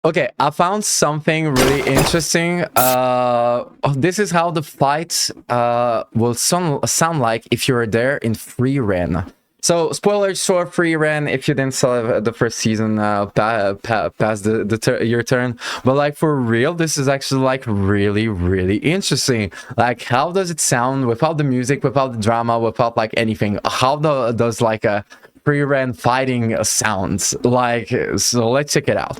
Okay, I found something really interesting. This is how the fight will sound like if you were there in Frieren. So, spoilers for Frieren if you didn't saw the first season past your turn. But like for real, this is actually like really interesting. Like, how does it sound without the music, without the drama, without like anything? How does like a Frieren fighting sounds? Like, so let's check it out.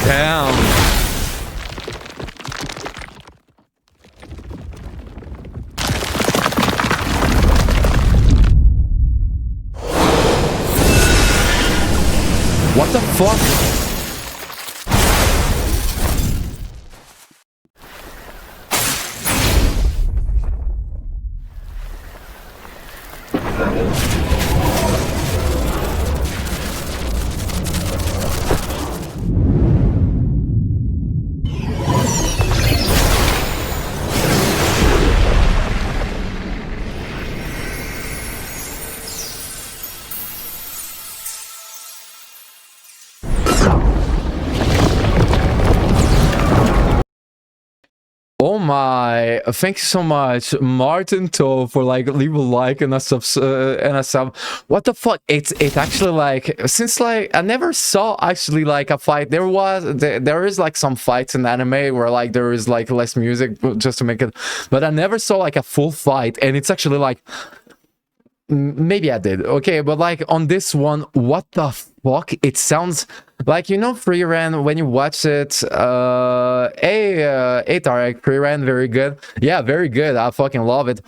Damn. What the fuck? Oh my! Thank you so much, Martin To, for like leave a like and a sub. What the fuck? It's actually like, since like I never saw actually like a fight. There is like some fights in anime where like there is like less music just to make it, but I never saw like a full fight, and it's actually like, maybe I did. Okay, but like on this one, what the fuck? It sounds like, you know, Frieren, when you watch it, Tarek, Frieren, very good. Yeah, very good. I fucking love it.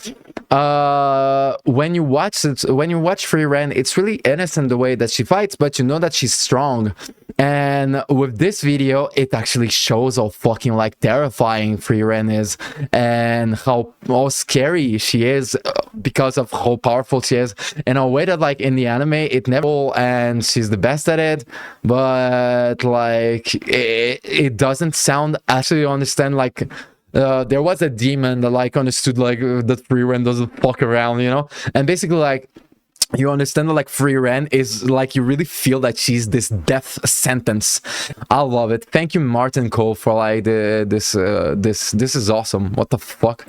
When you watch Frieren, it's really innocent the way that she fights, but you know that she's strong. And with this video, it actually shows how fucking like terrifying Frieren is, and how scary she is because of how powerful she is. In a way that like in the anime, it never, and she's the best at it, but like it doesn't sound, actually understand like there was a demon that like understood like that Frieren doesn't fuck around, you know, and basically like you understand that like Frieren is like, you really feel that she's this death sentence. I love it. Thank you, Martin Cole, for like this is awesome. What the fuck?